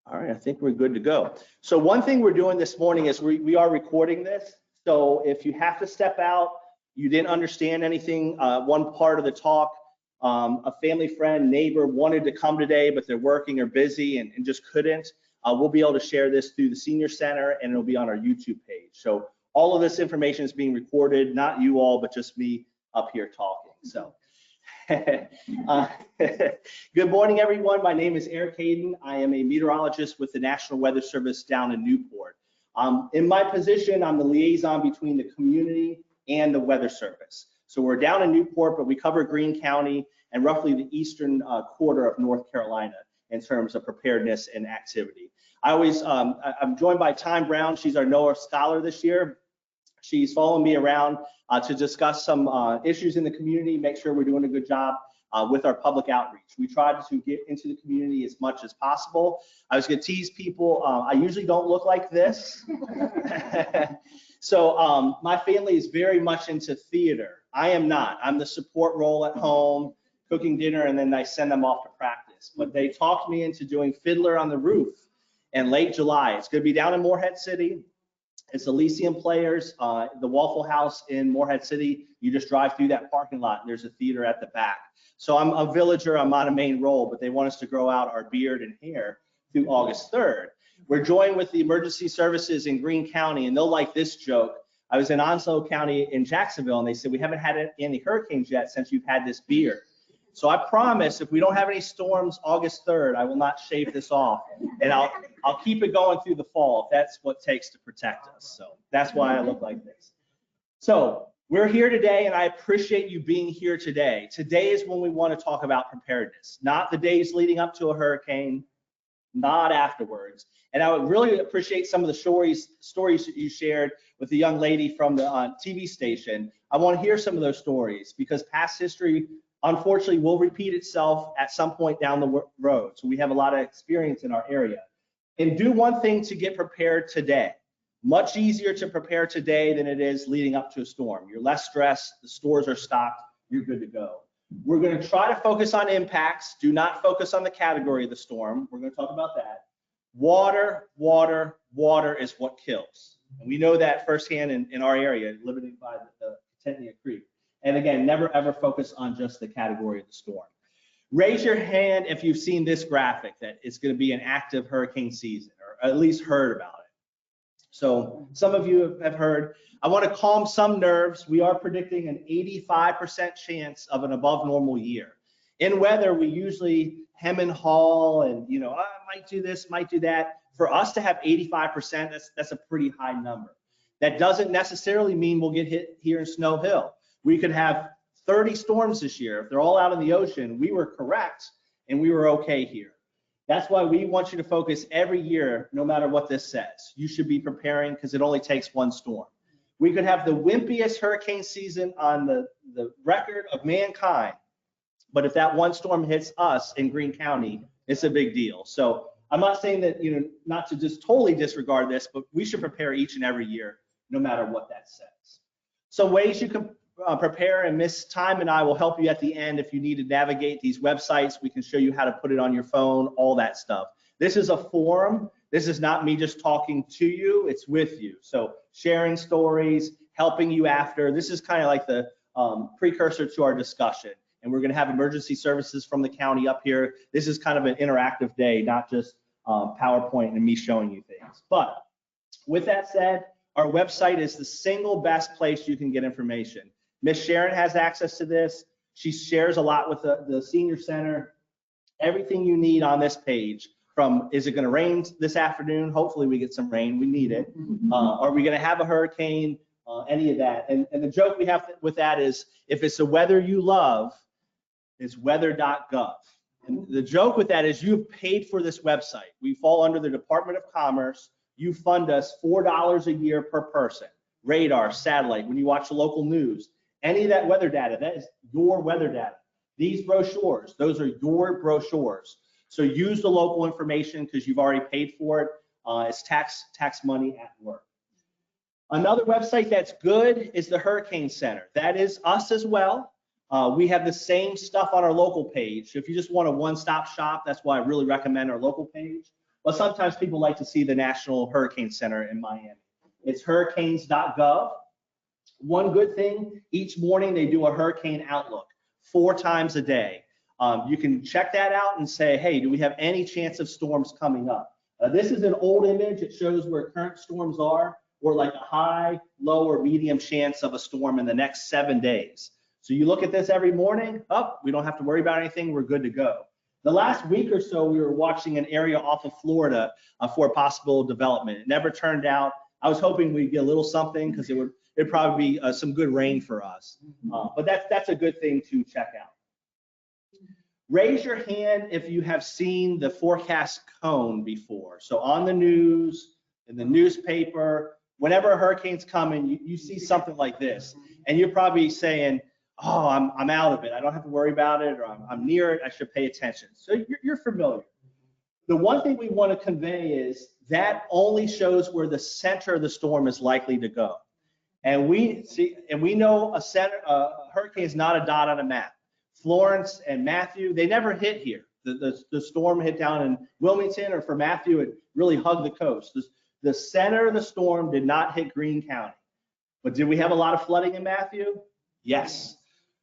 All right, I think we're good to go. So one thing we're doing this morning is we are recording this. So if you have to step out, you didn't understand anything, one part of the talk, a family friend, neighbor wanted to come today, but they're working or busy and just couldn't, we'll be able to share this through the Senior Center and it'll be on our YouTube page. So all of this information is being recorded, not you all, but just me up here talking. So. Good morning, everyone. My name is Eric Hayden. I am a meteorologist with the National Weather Service down in Newport. In my position, I'm the liaison between the community and the Weather Service. So we're down in Newport, but we cover Greene County and roughly the eastern quarter of North Carolina in terms of preparedness and activity. I'm joined by Time Brown. She's our NOAA scholar this year. She's following me around to discuss some issues in the community, make sure we're doing a good job with our public outreach. We try to get into the community as much as possible. I was going to tease people. I usually don't look like this. So my family is very much into theater. I am not. I'm the support role at home, cooking dinner, and then I send them off to practice. But they talked me into doing Fiddler on the Roof in late July. It's going to be down in Morehead City. It's Elysium Players, the Waffle House in Morehead City. You just drive through that parking lot and there's a theater at the back. So I'm a villager, I'm not a main role, but they want us to grow out our beard and hair through August 3rd. We're joined with the emergency services in Greene County, and they'll like this joke. I was in Onslow County in Jacksonville, and they said, we haven't had any hurricanes yet since you've had this beard. So I promise, if we don't have any storms August 3rd, I will not shave this off, and I'll keep it going through the fall if that's what it takes to protect us. So that's why I look like this. So we're here today, and I appreciate you being here today. Today is when we want to talk about preparedness, not the days leading up to a hurricane, not afterwards. And I would really appreciate some of the stories that you shared with the young lady from the TV station. I want to hear some of those stories because past history, unfortunately, will repeat itself at some point down the road. So we have a lot of experience in our area. And do one thing to get prepared today. Much easier to prepare today than it is leading up to a storm. You're less stressed, the stores are stocked, you're good to go. We're going to try to focus on impacts. Do not focus on the category of the storm. We're going to talk about that. Water, water, water is what kills. And we know that firsthand in our area, limited by the Catania Creek. And again, never ever focus on just the category of the storm. Raise your hand if you've seen this graphic that it's going to be an active hurricane season, or at least heard about it. So some of you have heard. I want to calm some nerves. We are predicting an 85% chance of an above normal year. In weather, we usually hem and haw and, you know, I might do this, might do that. For us to have 85%, that's a pretty high number. That doesn't necessarily mean we'll get hit here in Snow Hill. We could have 30 storms this year. If they're all out in the ocean, we were correct and we were okay here. That's why we want you to focus every year, no matter what this says. You should be preparing because it only takes one storm. We could have the wimpiest hurricane season on the record of mankind, but if that one storm hits us in Greene County, it's a big deal. So I'm not saying that, you know, not to just totally disregard this, but we should prepare each and every year, no matter what that says. So ways you can prepare, and Miss Time and I will help you at the end if you need to navigate these websites. We can show you how to put it on your phone, all that stuff. This is a forum. This is not me just talking to you, it's with you. So sharing stories, helping you after. This is kind of like the precursor to our discussion. And we're going to have emergency services from the county up here. This is kind of an interactive day, not just PowerPoint and me showing you things. But with that said, our website is the single best place you can get information. Miss Sharon has access to this. She shares a lot with the Senior Center. Everything you need on this page, from is it going to rain this afternoon? Hopefully we get some rain. We need it. Are we going to have a hurricane? Any of that. And the joke we have with that is, if it's the weather you love, it's weather.gov. And the joke with that is you've paid for this website. We fall under the Department of Commerce. You fund us $4 a year per person. Radar, satellite, when you watch the local news, any of that weather data, that is your weather data. These brochures, those are your brochures. So use the local information because you've already paid for it. It's tax money at work. Another website that's good is the Hurricane Center. That is us as well. We have the same stuff on our local page. If you just want a one-stop shop, that's why I really recommend our local page. But sometimes people like to see the National Hurricane Center in Miami. It's hurricanes.gov. One good thing, each morning they do a hurricane outlook 4 times a day. You can check that out and say, hey, do we have any chance of storms coming up? This is an old image. It shows where current storms are, or like a high, low, or medium chance of a storm in the next 7 days. So you look at this every morning, we don't have to worry about anything, we're good to go. The last week or so, we were watching an area off of Florida for a possible development. It never turned out. I was hoping we'd get a little something because it'd probably be some good rain for us. But that's a good thing to check out. Raise your hand if you have seen the forecast cone before. So on the news, in the newspaper, whenever a hurricane's coming, you see something like this, and you're probably saying, oh, I'm out of it. I don't have to worry about it, or I'm near it. I should pay attention. So you're familiar. The one thing we want to convey is that only shows where the center of the storm is likely to go. And we know a hurricane is not a dot on a map. Florence and Matthew, they never hit here. The storm hit down in Wilmington, or for Matthew, it really hugged the coast. The center of the storm did not hit Greene County. But did we have a lot of flooding in Matthew? Yes.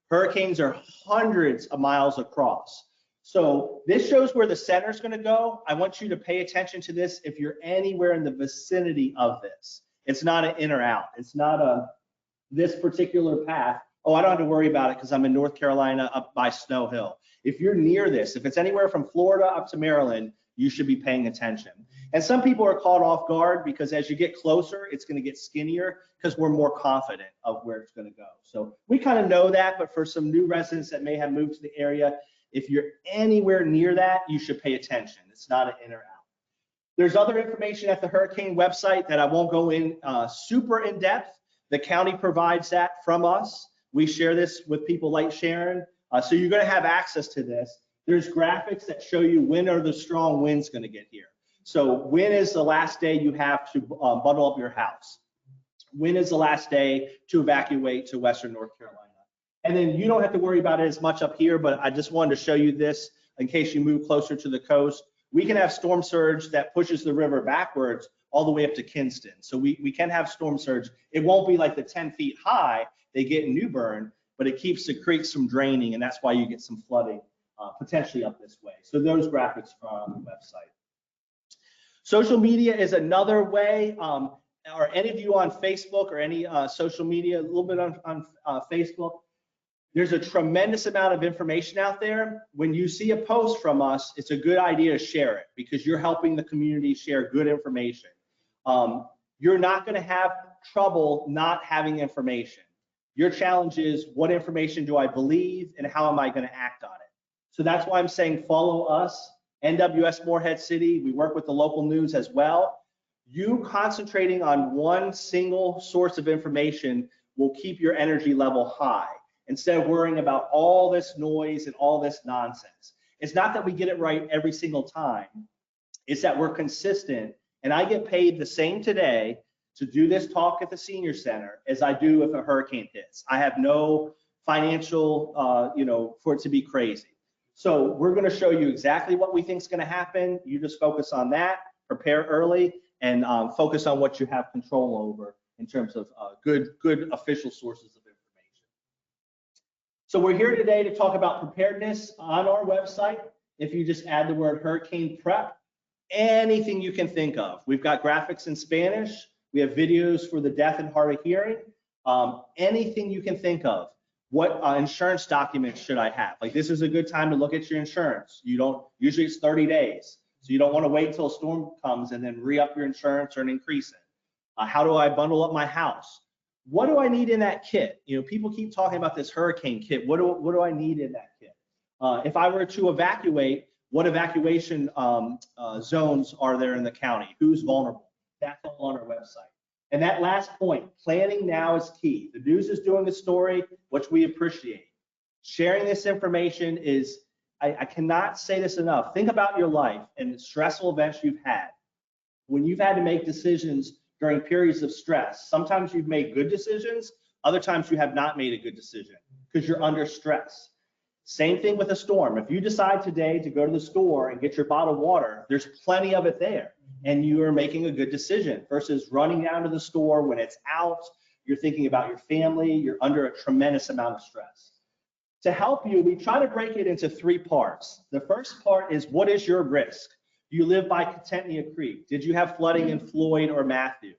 Hurricanes are hundreds of miles across. So this shows where the center is going to go. I want you to pay attention to this if you're anywhere in the vicinity of this. It's not an in or out. It's not this particular path. Oh, I don't have to worry about it because I'm in North Carolina up by Snow Hill. If you're near this, if it's anywhere from Florida up to Maryland, you should be paying attention. And some people are caught off guard because as you get closer, it's going to get skinnier because we're more confident of where it's going to go. So we kind of know that, but for some new residents that may have moved to the area, if you're anywhere near that, you should pay attention. It's not an in or out. There's other information at the hurricane website that I won't go in super in depth. The county provides that from us. We share this with people like Sharon. So you're going to have access to this. There's graphics that show you when are the strong winds going to get here. So when is the last day you have to bundle up your house? When is the last day to evacuate to Western North Carolina? And then you don't have to worry about it as much up here, but I just wanted to show you this in case you move closer to the coast. We can have storm surge that pushes the river backwards all the way up to Kinston. So we can have storm surge. It won't be like the 10 feet high they get in New Bern, but it keeps the creeks from draining, and that's why you get some flooding potentially up this way. So those graphics are on the website. Social media is another way. Are any of you on Facebook or any social media? A little bit on Facebook. There's a tremendous amount of information out there. When you see a post from us, it's a good idea to share it because you're helping the community share good information. You're not going to have trouble not having information. Your challenge is, what information do I believe and how am I going to act on it? So that's why I'm saying follow us, NWS Morehead City. We work with the local news as well. You concentrating on one single source of information will keep your energy level high instead of worrying about all this noise and all this nonsense. It's not that we get it right every single time. It's that we're consistent, and I get paid the same today to do this talk at the senior center as I do if a hurricane hits. I have no financial, for it to be crazy. So we're going to show you exactly what we think is going to happen. You just focus on that, prepare early, and focus on what you have control over in terms of good official sources of information. So we're here today to talk about preparedness on our website. If you just add the word hurricane prep, anything you can think of. We've got graphics in Spanish. We have videos for the deaf and hard of hearing. Anything you can think of. What insurance documents should I have? Like, this is a good time to look at your insurance. Usually it's 30 days. So you don't want to wait until a storm comes and then re-up your insurance or increase it. How do I bundle up my house? What do I need in that kit? People keep talking about this hurricane kit. What do I need in that kit? If I were to evacuate, what evacuation zones are there in the county? Who's vulnerable? That's all on our website. And that last point, planning now is key. The news is doing the story, which we appreciate. Sharing this information is, I cannot say this enough. Think about your life and the stressful events you've had. When you've had to make decisions during periods of stress, sometimes you've made good decisions, other times you have not made a good decision because you're under stress. Same thing with a storm. If you decide today to go to the store and get your bottled water, there's plenty of it there, and you are making a good decision versus running down to the store when it's out. You're thinking about your family. You're under a tremendous amount of stress. To help you, we try to break it into 3 parts. The first part is, what is your risk? Do you live by Catania Creek? Did you have flooding in Floyd or Matthew?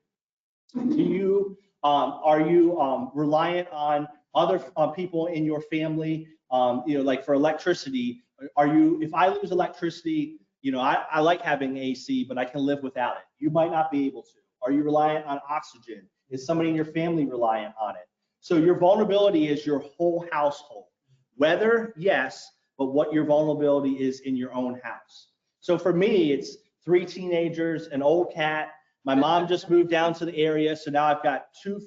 Are you reliant on other people in your family? Like for electricity, if I lose electricity, I like having AC, but I can live without it. You might not be able to. Are you reliant on oxygen? Is somebody in your family reliant on it? So your vulnerability is your whole household. Weather, yes, but what your vulnerability is in your own house. So for me, it's 3 teenagers, an old cat. My mom just moved down to the area, so now I've got 2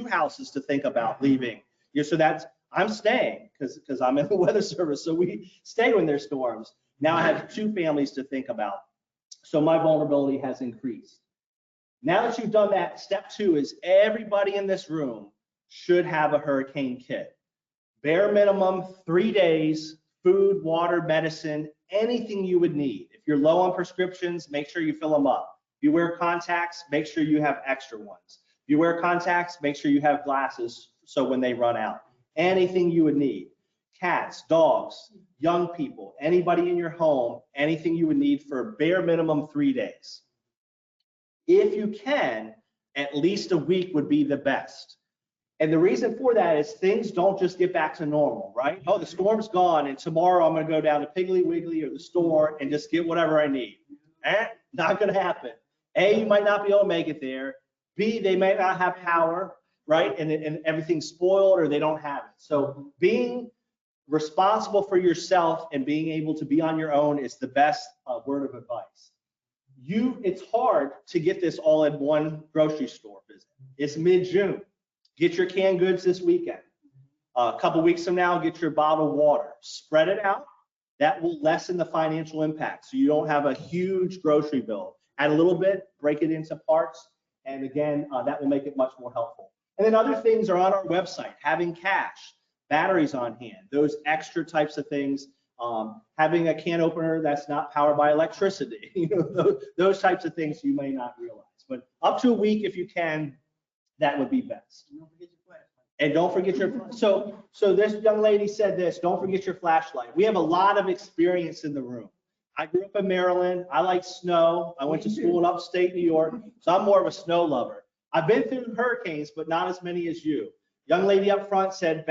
houses to think about leaving. So I'm staying because I'm in the weather service, so we stay when there's storms. Now I have 2 families to think about. So my vulnerability has increased. Now that you've done that, step 2 is everybody in this room should have a hurricane kit. Bare minimum 3 days, food, water, medicine, anything you would need. If you're low on prescriptions, make sure you fill them up. If you wear contacts, make sure you have extra ones. If you wear contacts, make sure you have glasses so when they run out. Anything you would need. Cats, dogs, young people, anybody in your home, anything you would need for bare minimum 3 days. If you can, at least a week would be the best. And the reason for that is things don't just get back to normal, right? Oh, the storm's gone and tomorrow I'm gonna go down to Piggly Wiggly or the store and just get whatever I need. Not gonna happen. A, you might not be able to make it there. B, they may not have power, right? And everything's spoiled or they don't have it. So being responsible for yourself and being able to be on your own is the best word of advice. It's hard to get this all in one grocery store visit. It's mid-June. Get your canned goods this weekend. A couple weeks from now, get your bottled water. Spread it out. That will lessen the financial impact so you don't have a huge grocery bill. Add a little bit, break it into parts, and again, that will make it much more helpful. And then other things are on our website, having cash, batteries on hand, those extra types of things, having a can opener that's not powered by electricity, those types of things you may not realize. But up to a week, if you can, that would be best. And don't forget your, so this young lady said this, don't forget your flashlight. We have a lot of experience in the room. I grew up in Maryland. I like snow. I went to school in upstate New York, so I'm more of a snow lover. I've been through hurricanes, but not as many as you. Young lady up front said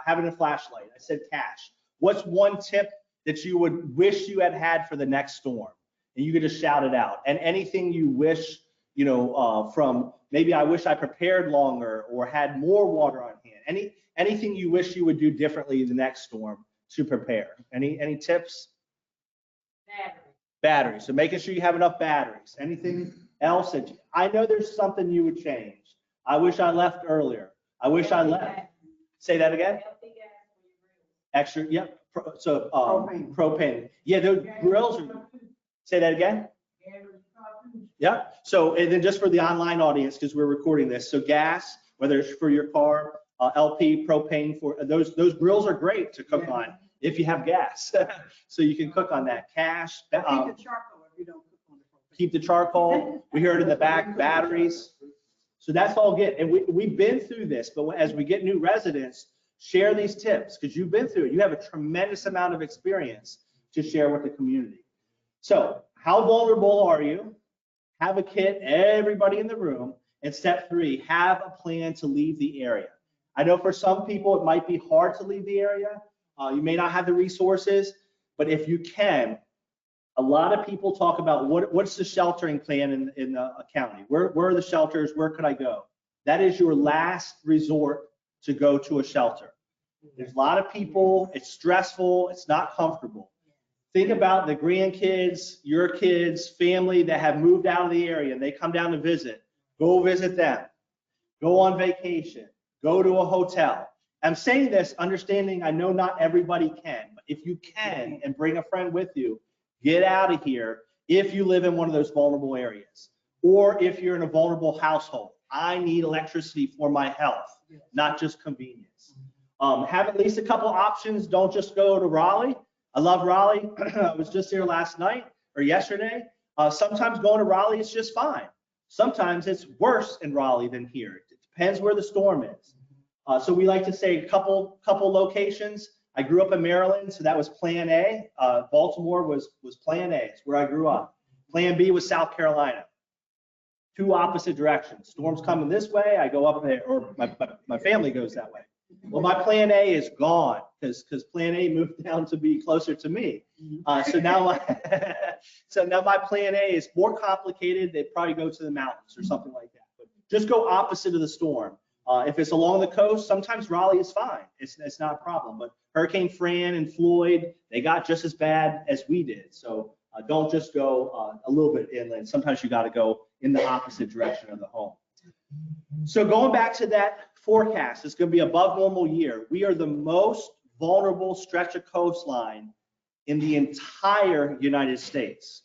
having a flashlight. I said cash. What's one tip that you would wish you had had for the next storm? And you could just shout it out. And anything you wish, from maybe I wish I prepared longer or had more water on hand. Anything you wish you would do differently the next storm to prepare. Any tips? Batteries. So making sure you have enough batteries. Anything else? I know there's something you would change. I wish I left earlier. I wish I left. Say that again. Extra. Yep. So propane. Yeah, those grills are. Say that again. Yeah. So, and then just for the online audience, because we're recording this, so gas, whether it's for your car, LP, propane, for those grills are great to cook on if you have gas. So you can cook on that. Cash. Keep the charcoal if you don't cook on the propane. Keep the charcoal. We heard in the back, batteries. So that's all good. And we've been through this, but as we get new residents, share these tips because you've been through it. You have a tremendous amount of experience to share with the community. So how vulnerable are you? Have a kit, everybody in the room. And step 3, have a plan to leave the area. I know for some people it might be hard to leave the area. You may not have the resources, but if you can, a lot of people talk about what's the sheltering plan in the county? Where are the shelters? Where could I go? That is your last resort to go to a shelter. There's a lot of people, it's stressful, it's not comfortable. Think about the grandkids, your kids, family that have moved out of the area and they come down to visit. Go visit them. Go on vacation. Go to a hotel. I'm saying this understanding I know not everybody can, but if you can and bring a friend with you, get out of here if you live in one of those vulnerable areas or if you're in a vulnerable household. I need electricity for my health, not just convenience. Have at least a couple options. Don't just go to Raleigh. I love Raleigh. I was just here last night or yesterday. Sometimes going to Raleigh is just fine. Sometimes it's worse in Raleigh than here. It depends where the storm is. So we like to say a couple locations. I grew up in Maryland, so that was Plan A. Baltimore was Plan A. It's where I grew up. Plan B was South Carolina. Two opposite directions. Storms coming this way, I go up there, or my family goes that way. Well, my Plan A is gone because Plan A moved down to be closer to me. So now my Plan A is more complicated. They'd probably go to the mountains or something like that. But just go opposite of the storm. If it's along the coast, sometimes Raleigh is fine. It's not a problem. But Hurricane Fran and Floyd, they got just as bad as we did. So don't just go a little bit inland. Sometimes you got to go in the opposite direction of the home. So going back to that forecast, it's going to be above normal year. We are the most vulnerable stretch of coastline in the entire United States.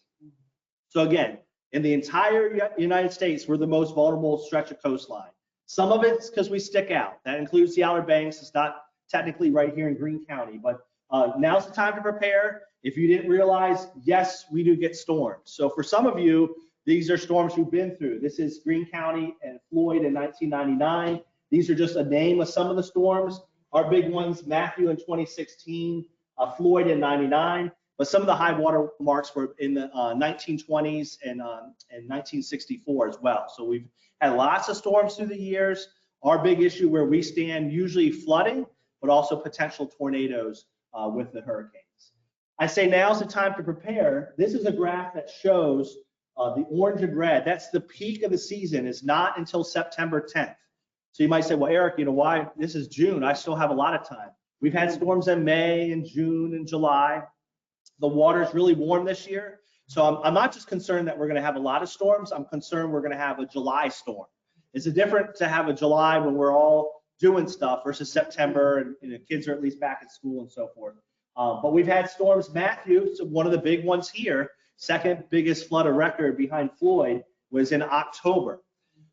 So again, in the entire United States, we're the most vulnerable stretch of coastline. Some of it's because we stick out. That includes the Outer Banks. It's not technically right here in Greene County, but now's the time to prepare. If you didn't realize, yes, we do get storms. So for some of you, these are storms you've been through. This is Greene County and Floyd in 1999. These are just a name of some of the storms. Our big ones, Matthew in 2016, Floyd in 99. But some of the high water marks were in the 1920s and 1964 as well. So we've had lots of storms through the years. Our big issue where we stand, usually flooding, but also potential tornadoes with the hurricanes. I say now's the time to prepare. This is a graph that shows the orange and red. That's the peak of the season. It's not until September 10th. So you might say, well, Eric, you know why? This is June. I still have a lot of time. We've had storms in May and June and July. The water's really warm this year. So I'm not just concerned that we're going to have a lot of storms. I'm concerned we're going to have a July storm. It's different to have a July when we're all doing stuff versus September and the kids are at least back at school and so forth. But we've had storms. Matthew, so one of the big ones here, second biggest flood of record behind Floyd, was in October.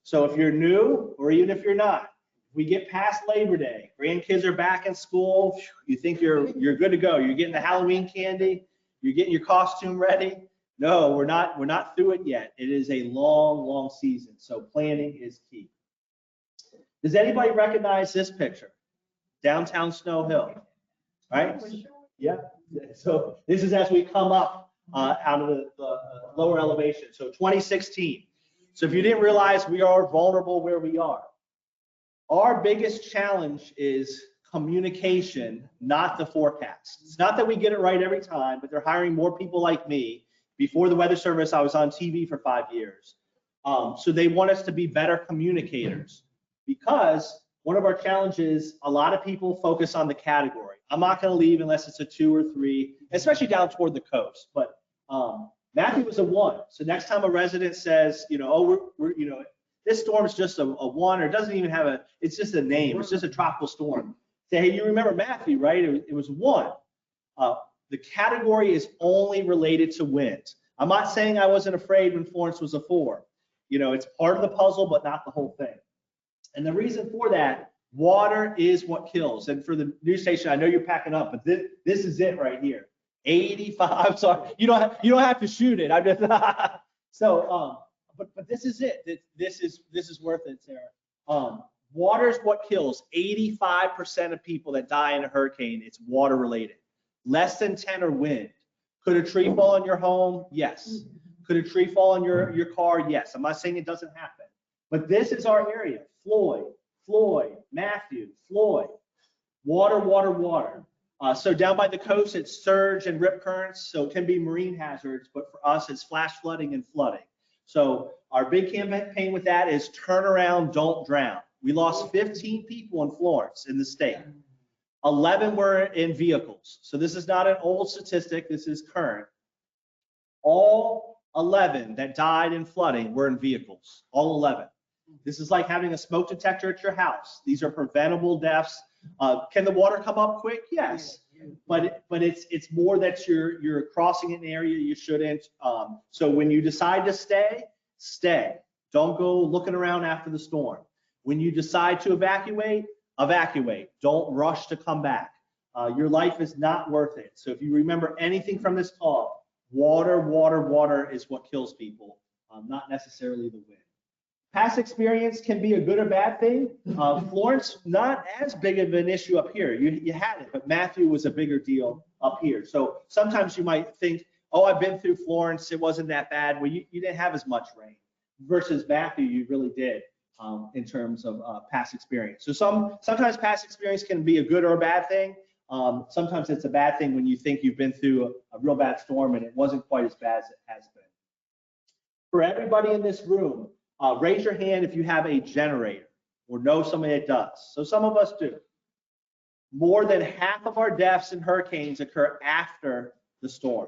So if you're new, or even if you're not, we get past Labor Day, grandkids are back in school, you think you're good to go. You're getting the Halloween candy, you're getting your costume ready. No, we're not through it yet. It is a long season. So planning is key. Does anybody recognize this picture? Downtown Snow Hill, right? Yeah. So this is as we come up out of the lower elevation. So 2016. So if you didn't realize, we are vulnerable where we are. Our biggest challenge is communication, not the forecast. It's not that we get it right every time, but they're hiring more people like me. Before the Weather Service, I was on TV for 5 years. So they want us to be better communicators, because one of our challenges, a lot of people focus on the category. I'm not going to leave unless it's a 2 or 3, especially down toward the coast. But Matthew was a 1. So next time a resident says, you know, oh, we're you know, this storm's just a 1, or it doesn't even have a, it's just a name. It's just a tropical storm. Say, hey, you remember Matthew, right? It was 1. The category is only related to wind. I'm not saying I wasn't afraid when Florence was a 4. You know, it's part of the puzzle, but not the whole thing. And the reason for that, water is what kills. And for the news station, I know you're packing up, but this is it right here. 85. I'm sorry, you don't have to shoot it. I'm just so. But this is it. This is worth it, Sarah. Water is what kills. 85% of people that die in a hurricane, it's water related. Less than 10 are wind. Could a tree fall on your home? Yes. Could a tree fall on your car? Yes. I'm not saying it doesn't happen. But this is our area. Floyd, Matthew, Floyd. Water. So down by the coast, it's surge and rip currents. So it can be marine hazards. But for us, it's flash flooding and flooding. So our big campaign with that is turn around, don't drown. We lost 15 people in Florence in the state. 11 were in vehicles. So this is not an old statistic, this is current. All 11 that died in flooding were in vehicles, all 11. This is like having a smoke detector at your house. These are preventable deaths. Can the water come up quick? Yes. But it's more that you're crossing an area you shouldn't. So when you decide to stay. Don't go looking around after the storm. When you decide to evacuate, evacuate. Don't rush to come back. Your life is not worth it. So if you remember anything from this talk, water, water, water is what kills people, not necessarily the wind. Past experience can be a good or bad thing. Florence, not as big of an issue up here. You had it, but Matthew was a bigger deal up here. So sometimes you might think, oh, I've been through Florence, it wasn't that bad. Well, you didn't have as much rain. Versus Matthew, you really did in terms of past experience. So sometimes past experience can be a good or a bad thing. Sometimes it's a bad thing when you think you've been through a real bad storm and it wasn't quite as bad as it has been. For everybody in this room, raise your hand if you have a generator or know somebody that does. So some of us do. More than half of our deaths in hurricanes occur after the storm.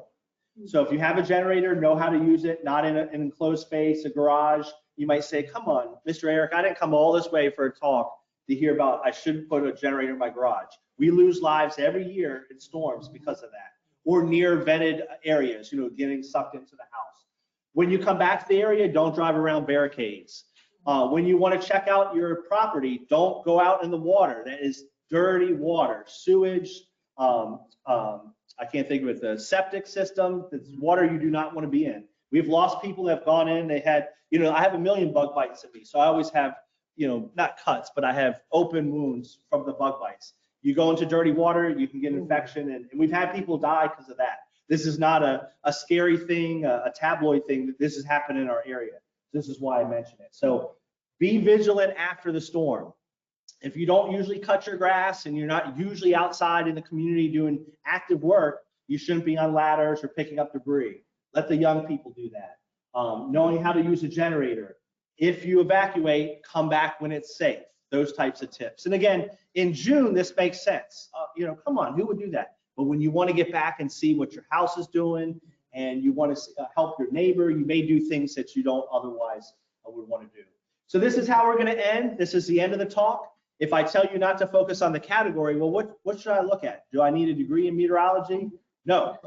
So if you have a generator, know how to use it, not in an enclosed space, a garage. You might say, come on, Mr. Eric, I didn't come all this way for a talk to hear about I shouldn't put a generator in my garage. We lose lives every year in storms because of that, or near vented areas, getting sucked into the house. When you come back to the area, don't drive around barricades. When you want to check out your property, don't go out in the water. That is dirty water, sewage, I can't think of it, the septic system, it's water you do not want to be in. We've lost people that have gone in, they had, I have a million bug bites in me, so I always have, not cuts, but I have open wounds from the bug bites. You go into dirty water, you can get an infection, and we've had people die because of that. This is not a scary thing, a tabloid thing. This has happened in our area. This is why I mention it. So be vigilant after the storm. If you don't usually cut your grass and you're not usually outside in the community doing active work, you shouldn't be on ladders or picking up debris. Let the young people do that. Knowing how to use a generator. If you evacuate, come back when it's safe. Those types of tips. And again, in June, this makes sense. Come on, who would do that? But when you want to get back and see what your house is doing and you want to help your neighbor, you may do things that you don't otherwise would want to do. So this is how we're going to end. This is the end of the talk. If I tell you not to focus on the category, well, what should I look at? Do I need a degree in meteorology? No.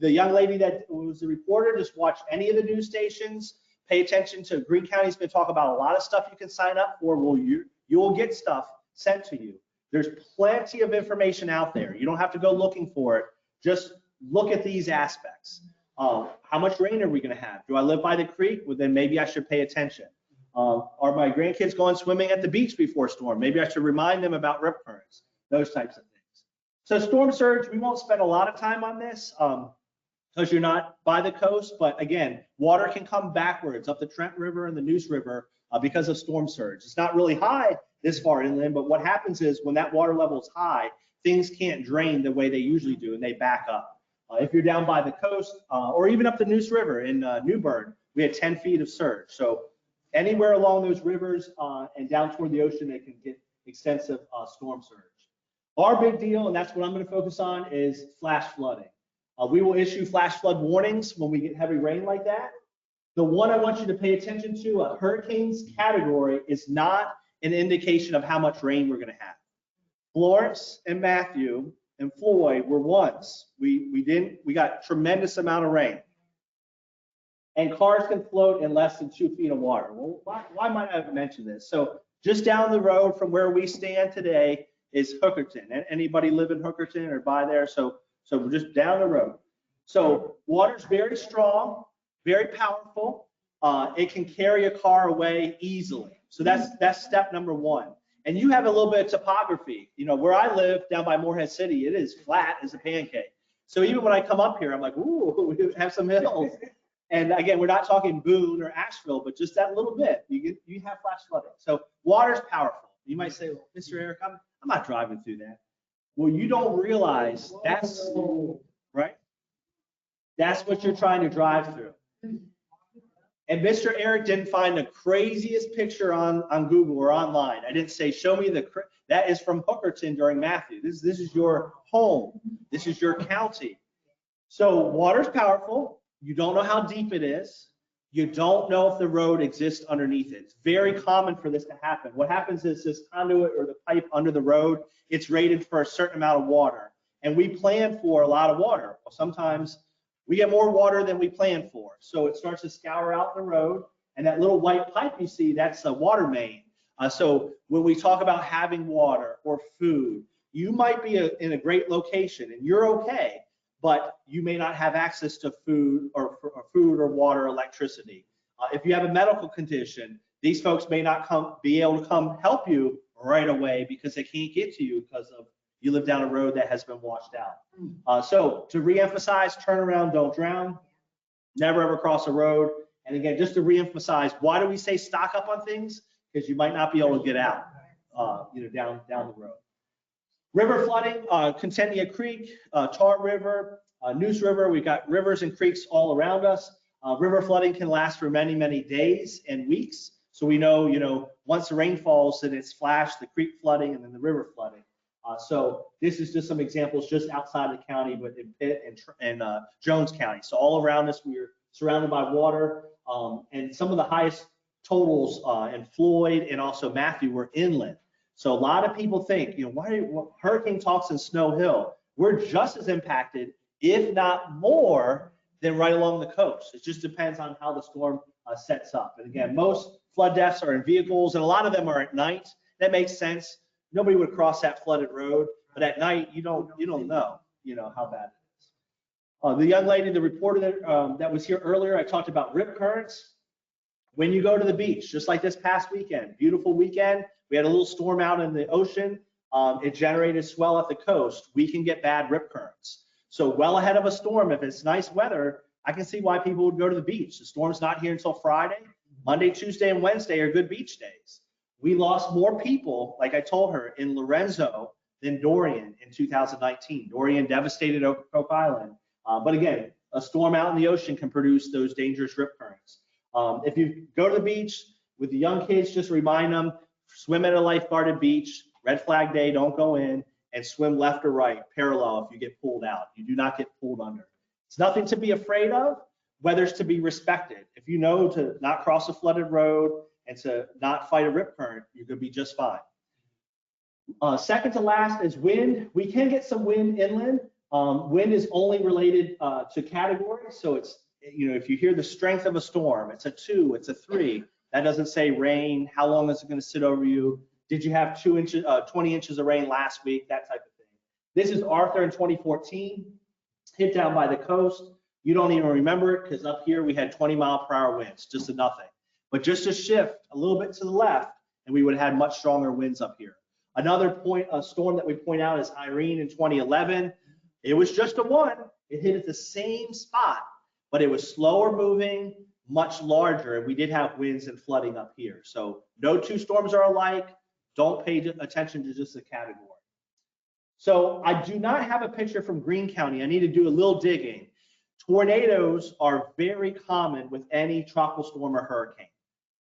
The young lady that was the reporter, just watch any of the news stations, pay attention to Greene County's going to talk about a lot of stuff you can sign up for. Well, you will get stuff sent to you. There's plenty of information out there. You don't have to go looking for it. Just look at these aspects. How much rain are we going to have? Do I live by the creek? Well, then maybe I should pay attention. Are my grandkids going swimming at the beach before storm? Maybe I should remind them about rip currents, those types of things. So storm surge, we won't spend a lot of time on this because you're not by the coast, but again, water can come backwards up the Trent River and the Neuse River because of storm surge. It's not really high this far inland, but what happens is when that water level is high, things can't drain the way they usually do and they back up. If you're down by the coast or even up the Neuse River in New Bern, we had 10 feet of surge. So anywhere along those rivers and down toward the ocean, they can get extensive storm surge. Our big deal, and that's what I'm going to focus on, is flash flooding. We will issue flash flood warnings when we get heavy rain like that. The one I want you to pay attention to, a hurricanes category, is not an indication of how much rain we're going to have. Florence and Matthew and Floyd were once. We got tremendous amount of rain. And cars can float in less than 2 feet of water. Well, why might I have mentioned this? So just down the road from where we stand today is Hookerton. Anybody live in Hookerton or by there? So we're just down the road. So water's very strong, very powerful. It can carry a car away easily. So that's step number one. And you have a little bit of topography. Where I live down by Morehead City, it is flat as a pancake. So even when I come up here, I'm like, ooh, we have some hills. And again, we're not talking Boone or Asheville, but just that little bit, you have flash flooding. So water's powerful. You might say, well, Mr. Eric, I'm not driving through that. Well, you don't realize that's, right? That's what you're trying to drive through. And Mr. Eric didn't find the craziest picture on Google or online. I didn't say, show me that is from Hookerton during Matthew. This is your home. This is your county. So water's powerful. You don't know how deep it is. You don't know if the road exists underneath it. It's very common for this to happen. What happens is this conduit or the pipe under the road, it's rated for a certain amount of water. And we plan for a lot of water. Well, sometimes we get more water than we plan for. So it starts to scour out the road. And that little white pipe you see, that's a water main. So when we talk about having water or food, you might be in a great location and you're okay, but you may not have access to food or water, or electricity. If you have a medical condition, these folks may not be able to come help you right away because they can't get to you because of you live down a road that has been washed out. So to reemphasize, turn around, don't drown, never ever cross a road. And again, just to reemphasize, why do we say stock up on things? Because you might not be able to get out, down the road. River flooding, Contentia Creek, Tart River, Neuse River, we've got rivers and creeks all around us. River flooding can last for many, many days and weeks. So we know, once the rain falls, then it's flash, the creek flooding, and then the river flooding. So this is just some examples just outside the county, but in Pitt and Jones County. So all around us, we're surrounded by water, and some of the highest totals in Floyd and also Matthew were inland. So a lot of people think, hurricane talks in Snow Hill, we're just as impacted, if not more, than right along the coast. It just depends on how the storm sets up. And again, most flood deaths are in vehicles, and a lot of them are at night. That makes sense. Nobody would cross that flooded road, but at night you don't know, how bad it is. The young lady, the reporter that was here earlier, I talked about rip currents. When you go to the beach, just like this past weekend, beautiful weekend, we had a little storm out in the ocean. It generated swell at the coast. We can get bad rip currents. So well ahead of a storm, if it's nice weather, I can see why people would go to the beach. The storm's not here until Friday. Monday, Tuesday, and Wednesday are good beach days. We lost more people, like I told her, in Lorenzo than Dorian in 2019. Dorian devastated Ocracoke Island. But again, a storm out in the ocean can produce those dangerous rip currents. If you go to the beach with the young kids, just remind them, swim at a lifeguarded beach, red flag day, don't go in, and swim left or right, parallel if you get pulled out. You do not get pulled under. It's nothing to be afraid of, weather's to be respected. If you know to not cross a flooded road and to not fight a rip current, you're gonna be just fine. Second to last is wind. We can get some wind inland. Wind is only related to categories. So it's, if you hear the strength of a storm, it's a 2, it's a 3. That doesn't say rain. How long is it going to sit over you? Did you have 20 inches of rain last week? That type of thing. This is Arthur in 2014, hit down by the coast. You don't even remember it because up here we had 20-mile-per-hour winds, just a nothing. But just a shift a little bit to the left, and we would have had much stronger winds up here. Another storm that we point out is Irene in 2011. It was just a 1. It hit at the same spot, but it was slower moving, much larger, and we did have winds and flooding up here. So no two storms are alike. Don't pay attention to just the category. So I do not have a picture from Greene County. I need to do a little digging. Tornadoes are very common with any tropical storm or hurricane.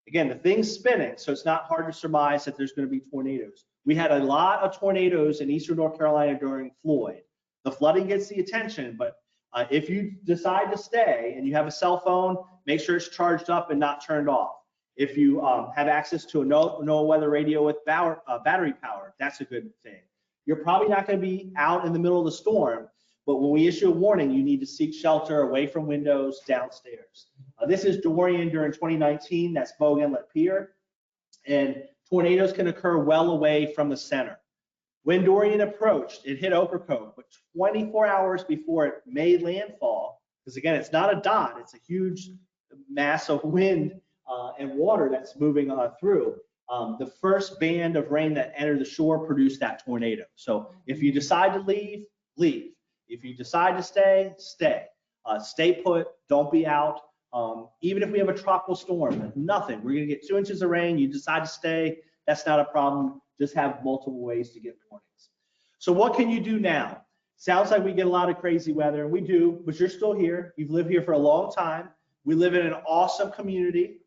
Again, the thing's spinning, so it's not hard to surmise that there's going to be tornadoes. We had a lot of tornadoes in eastern North Carolina during Floyd. The flooding gets the attention, but if you decide to stay and you have a cell phone, make sure it's charged up and not turned off. If you have access to a NOAA weather radio with battery power, that's a good thing. You're probably not going to be out in the middle of the storm, but when we issue a warning, you need to seek shelter away from windows downstairs. This is Dorian during 2019, that's Bogue Inlet Pier, and tornadoes can occur well away from the center. When Dorian approached, it hit Ocracoke, but 24 hours before it made landfall, because again, it's not a dot, it's a huge mass of wind and water that's moving through. The first band of rain that entered the shore produced that tornado. So if you decide to leave, leave. If you decide to stay, stay. Stay put, don't be out. Even if we have a tropical storm, nothing. We're gonna get 2 inches of rain, you decide to stay, that's not a problem. Just have multiple ways to get warnings. So what can you do now? Sounds like we get a lot of crazy weather, and we do, but you're still here. You've lived here for a long time. We live in an awesome community.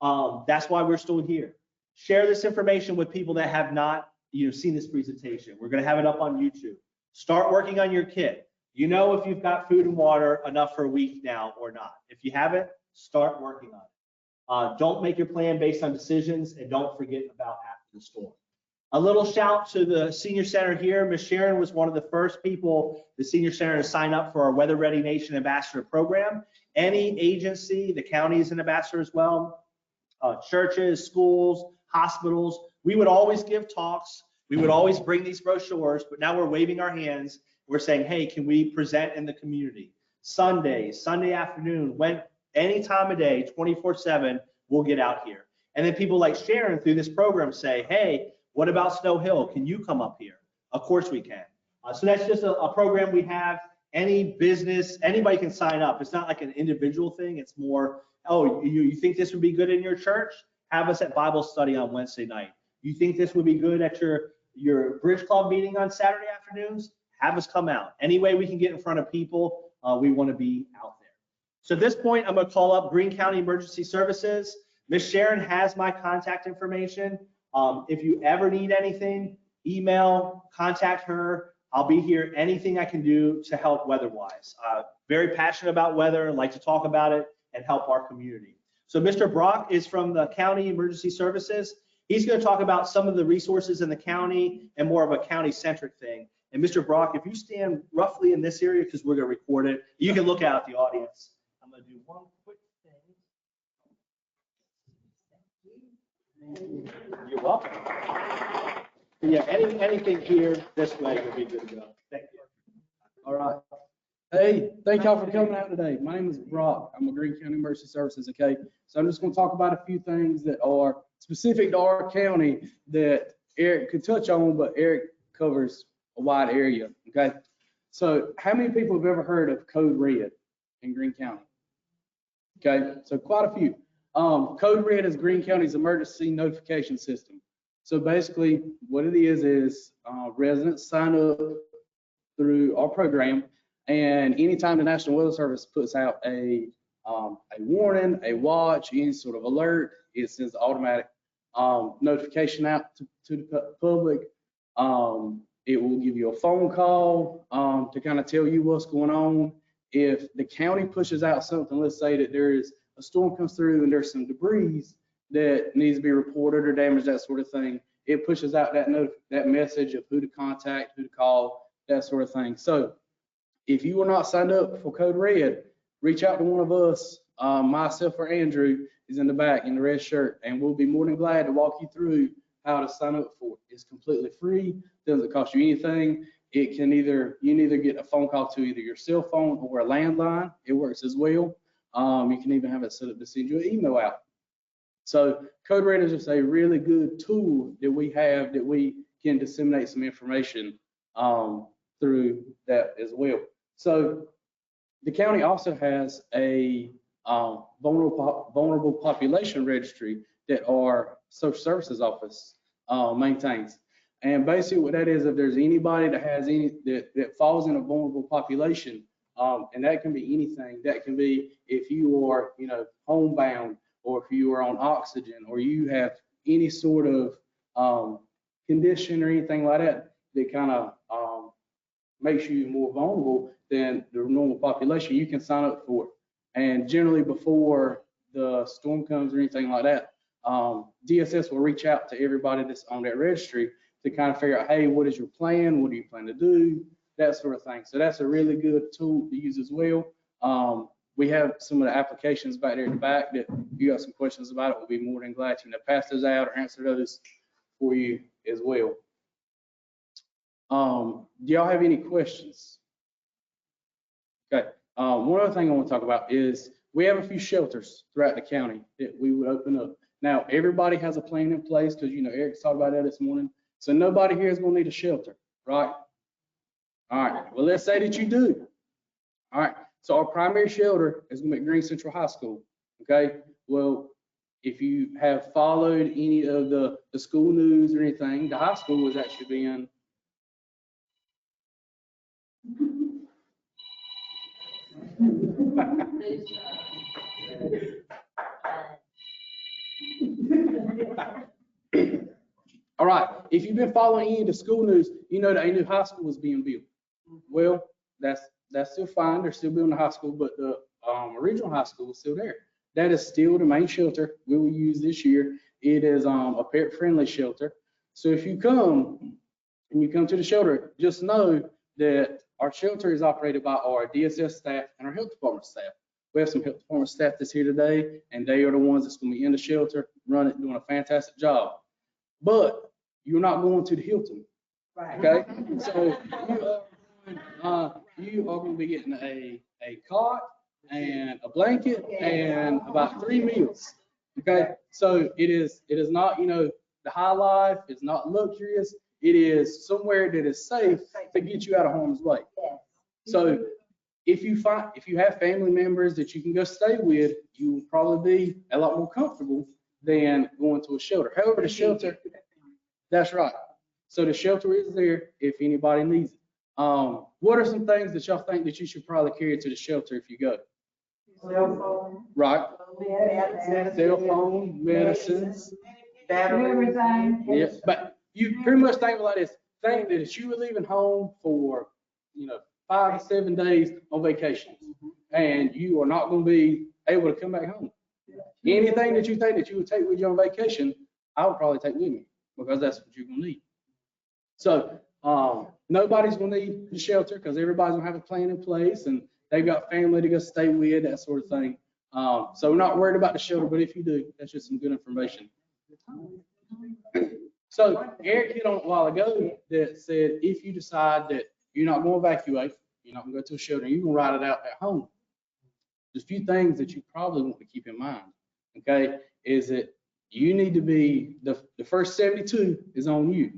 That's why we're still here. Share this information with people that have not seen this presentation. We're gonna have it up on YouTube. Start working on your kit. You know if you've got food and water enough for a week now or not. If you haven't, start working on it. Don't make your plan based on decisions, and don't forget about after the storm. A little shout to the Senior Center here. Ms. Sharon was one of the first people, the Senior Center, to sign up for our Weather Ready Nation Ambassador Program. Any agency, the county is an ambassador as well, churches, schools, hospitals. We would always give talks. We would always bring these brochures, but now we're waving our hands. We're saying, hey, can we present in the community? Sundays, Sunday afternoon, any time of day, 24/7, we'll get out here. And then people like Sharon through this program say, hey, what about Snow Hill? Can you come up here? Of course we can. So that's just a program we have. Any business, anybody can sign up. It's not like an individual thing. It's more, oh, you think this would be good in your church? Have us at Bible study on Wednesday night. You think this would be good at your Bridge Club meeting on Saturday afternoons? Have us come out. Any way we can get in front of people, we want to be out there. So at this point, I'm going to call up Greene County Emergency Services. Miss Sharon has my contact information. If you ever need anything, email, contact her. I'll be here. Anything I can do to help weather-wise. Very passionate about weather, like to talk about it and help our community. So Mr. Brock is from the County Emergency Services. He's going to talk about some of the resources in the county and more of a county-centric thing. And Mr. Brock, if you stand roughly in this area, because we're going to record it, you can look out at the audience. I'm going to do one quick thing. You're welcome. Yeah, anything here this way would be good to go. Thank you. All right. Hey, thank y'all for coming out today. My name is Brock. I'm with Greene County Emergency Services, okay? So I'm just going to talk about a few things that are specific to our county that Eric could touch on, but Eric covers a wide area, okay? So how many people have ever heard of Code Red in Greene County? Okay, so quite a few. Code Red is Greene County's emergency notification system. So basically what it is residents sign up through our program, and anytime the National Weather Service puts out a warning, a watch, any sort of alert, it sends automatic notification out to the public. It will give you a phone call to kind of tell you what's going on. If the county pushes out something, let's say that there is a storm comes through and there's some debris that needs to be reported or damaged, that sort of thing, it pushes out that message of who to contact, who to call, that sort of thing. So if you are not signed up for Code Red, reach out to one of us. Myself or Andrew is in the back in the red shirt, and we'll be more than glad to walk you through how to sign up for it. It's completely free, doesn't cost you anything. It can you can either get a phone call to either your cell phone or a landline. It works as well. You can even have it set up to send you an email out. So Code Red is just a really good tool that we have that we can disseminate some information through that as well. So the county also has a vulnerable population registry that our social services office maintains. And basically what that is, if there's anybody that has that falls in a vulnerable population, and that can be anything. That can be if you are, homebound, or if you are on oxygen, or you have any sort of condition or anything like that that kind of makes you more vulnerable than the normal population, you can sign up for it. And generally before the storm comes or anything like that, DSS will reach out to everybody that's on that registry to kind of figure out, hey, what is your plan? What do you plan to do? That sort of thing. So that's a really good tool to use as well. We have some of the applications back there in the back that if you got some questions about it, we'll be more than glad to pass those out or answer those for you as well. Do y'all have any questions? Okay. One other thing I want to talk about is we have a few shelters throughout the county that we would open up. Now, everybody has a plan in place because, Eric's talked about that this morning. So nobody here is going to need a shelter, right? All right. Well, let's say that you do. All right. So our primary shelter is going to be at Greene Central High School. Okay. Well, if you have followed any of the school news or anything, the high school was actually being all right. If you've been following any of the school news, you know that a new high school was being built. Well, that's still fine. They're still building the high school, but the original high school is still there. That is still the main shelter we will use this year. It is a parent-friendly shelter. So if you come to the shelter, just know that our shelter is operated by our DSS staff and our health department staff. We have some health department staff that's here today, and they are the ones that's going to be in the shelter, running, doing a fantastic job. But you're not going to the Hilton, Right. okay? So you are going to be getting a cot and a blanket and about 3 meals, okay? So it is not, the high life. It's not luxurious. It is somewhere that is safe to get you out of harm's way. So if you have family members that you can go stay with, you will probably be a lot more comfortable than going to a shelter. However, the shelter, that's right. So the shelter is there if anybody needs it. What are some things that y'all think that you should probably carry to the shelter if you go? Cell phone. Right. Medicine. Cell phone, medicines. Everything. Yeah, but you pretty much think like this. Think that if you were leaving home for, 5 to 7 days on vacation, and you are not going to be able to come back home. Anything that you think that you would take with you on vacation, I would probably take with me because that's what you're going to need. So nobody's going to need the shelter because everybody's going to have a plan in place and they've got family to go stay with, that sort of thing. So we're not worried about the shelter, but if you do, that's just some good information. So Eric hit on it a while ago that said if you decide that you're not going to evacuate, you're not going to go to a shelter, you're going to ride it out at home. There's a few things that you probably want to keep in mind, okay, is that you need to be, the first 72 is on you.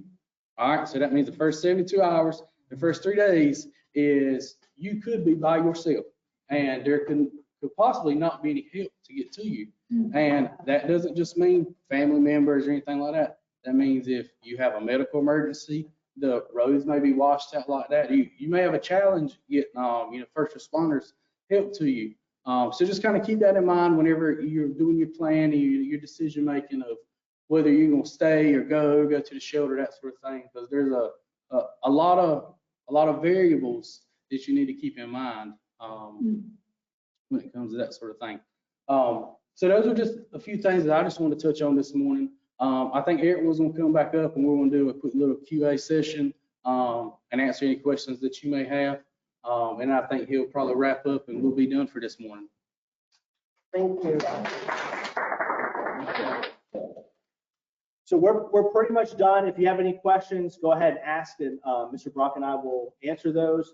All right, so that means the first 72 hours, the first 3 days is you could be by yourself and there could possibly not be any help to get to you. And that doesn't just mean family members or anything like that. That means if you have a medical emergency, the roads may be washed out like that. You may have a challenge getting, first responders help to you. So just kind of keep that in mind whenever you're doing your plan and your decision making of whether you're going to stay or go to the shelter, that sort of thing. Because there's a lot of variables that you need to keep in mind when it comes to that sort of thing. So those are just a few things that I just want to touch on this morning. I think Eric was going to come back up and we're going to do a quick little QA session and answer any questions that you may have. And I think he'll probably wrap up and we'll be done for this morning. Thank you. So we're pretty much done. If you have any questions, go ahead and ask and Mr. Brock and I will answer those.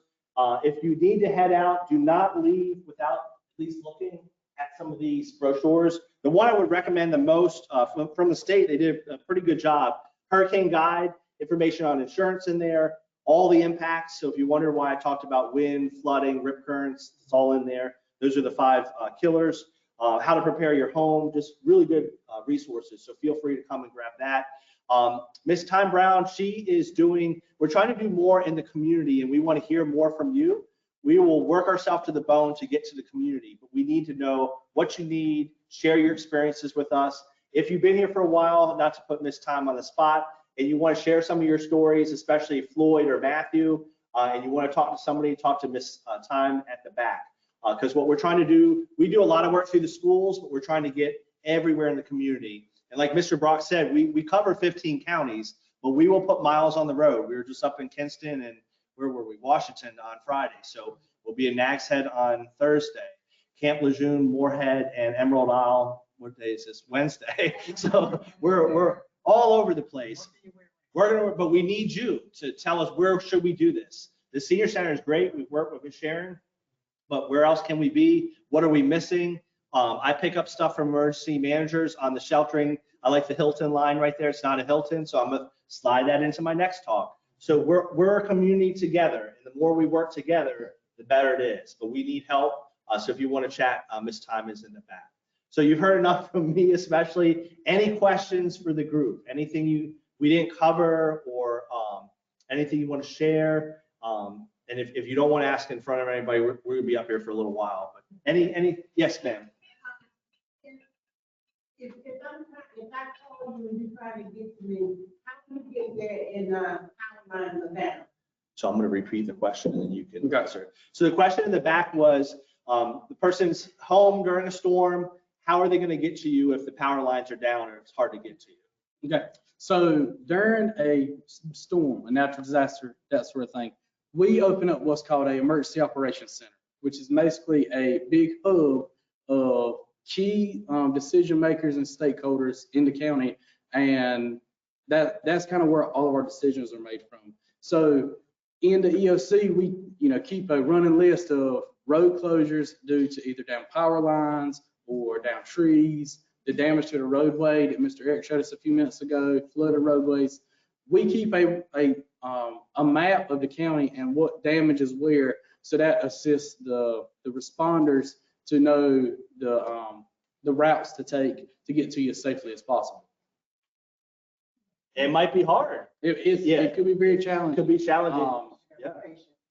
If you need to head out, do not leave without at least looking at some of these brochures. The one I would recommend the most from the state, they did a pretty good job. Hurricane Guide, information on insurance in there, all the impacts. So if you wonder why I talked about wind, flooding, rip currents, it's all in there. Those are the 5 killers. How to prepare your home, just really good resources. So feel free to come and grab that. Miss Time Brown, we're trying to do more in the community and we want to hear more from you. We will work ourselves to the bone to get to the community, but we need to know what you need, share your experiences with us. If you've been here for a while, not to put Miss Time on the spot, and you want to share some of your stories, especially Floyd or Matthew, and you want to talk to somebody, talk to Miss Time at the back. Because what we're trying to do, we do a lot of work through the schools, but we're trying to get everywhere in the community. And like Mr. Brock said, we cover 15 counties, but we will put miles on the road. We were just up in Kinston and where were we? Washington on Friday. So we'll be in Nags Head on Thursday, Camp Lejeune, Moorhead, and Emerald Isle. What day is this? Wednesday. So we're all over the place. But we need you to tell us where should we do this. The senior center is great. We've worked with Ms. Sharon, but where else can we be? What are we missing? I pick up stuff from emergency managers on the sheltering. I like the Hilton line right there. It's not a Hilton, so I'm gonna slide that into my next talk. So we're a community together, and the more we work together, the better it is. But we need help. So if you want to chat, Ms. Time is in the back. So you've heard enough from me, especially. Any questions for the group? Anything we didn't cover, or anything you want to share? And if you don't want to ask in front of anybody, we're gonna be up here for a little while. But any yes, ma'am. If I call you and you try to get to me, how do you get there in power lines of that? So I'm going to repeat the question and then you can answer. So the question in the back was, the person's home during a storm, how are they going to get to you if the power lines are down or it's hard to get to you? Okay, so during a storm, a natural disaster, that sort of thing, we open up what's called an emergency operations center. which is basically a big hub of key decision makers and stakeholders in the county. And that's kind of where all of our decisions are made from. So in the EOC, we keep a running list of road closures due to either down power lines or down trees, the damage to the roadway that Mr. Eric showed us a few minutes ago, flooded roadways. We keep a map of the county and what damage is where, so that assists the responders to know the routes to take to get to you as safely as possible. It might be hard. It could be very It challenging. could be challenging. Yeah.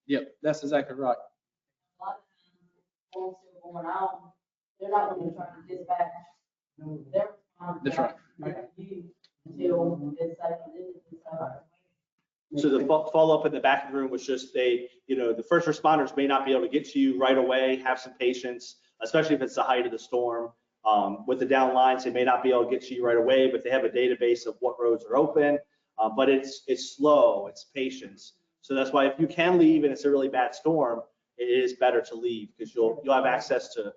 Yep, that's exactly right. A lot of times, when storms still going on, they're not gonna try to dispatch. They're That's right. You until it's safe. So the follow-up in the back of the room was just the first responders may not be able to get to you right away, have some patience, especially if it's the height of the storm. With the down lines, they may not be able to get to you right away, but they have a database of what roads are open. But it's slow, it's patience. So that's why if you can leave and it's a really bad storm, it is better to leave because you'll have access to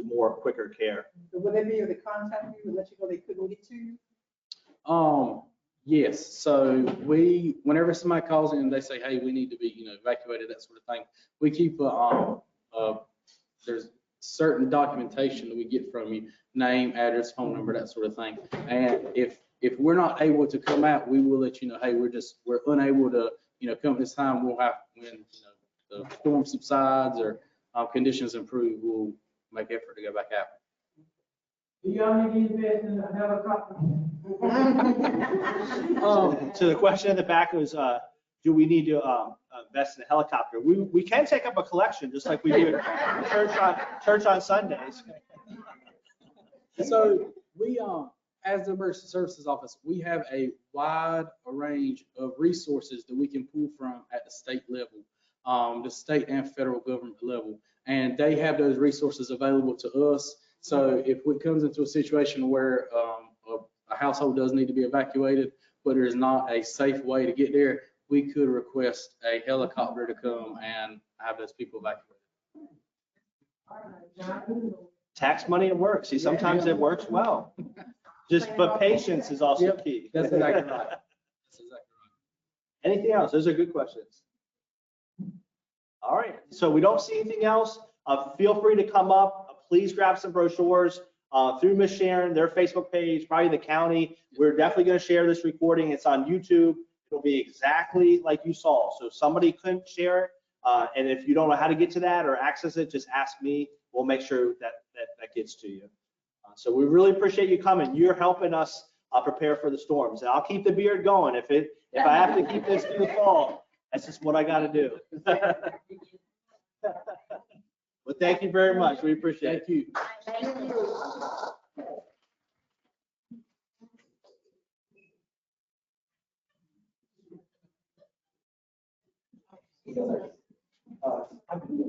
more quicker care. Would they be able to contact you and let you know they couldn't get to you? Yes, so whenever somebody calls in and they say, hey, we need to be, evacuated, that sort of thing, we keep there's certain documentation that we get from you, name, address, phone number, that sort of thing. And if we're not able to come out, we will let you know, hey, we're unable to, come this time. We'll have, when the storm subsides or conditions improve, we'll make effort to go back out. Do y'all need to invest in a helicopter? So the question in the back was, do we need to invest in a helicopter? We can take up a collection just like we do at church on Sundays. So we, as the Emergency Services Office, we have a wide range of resources that we can pull from at the state level, the state and federal government level, and they have those resources available to us. So if it comes into a situation where a household does need to be evacuated, but there's not a safe way to get there, we could request a helicopter to come and have those people evacuated. Tax money at work. See, sometimes it works well. But patience is also Yep, key. that's exactly right. That's exactly right. Anything else? Those are good questions. All right, so we don't see anything else. Feel free to come up. Please grab some brochures through Miss Sharon, their Facebook page, probably the county. We're definitely going to share this recording. It's on YouTube. It'll be exactly like you saw. So if somebody couldn't share it, and if you don't know how to get to that or access it, just ask me. We'll make sure that gets to you. So we really appreciate you coming. You're helping us prepare for the storms. And I'll keep the beard going. If I have to keep this through the fall, that's just what I got to do. Well, thank you very much. We appreciate it. Thank you. Thank you.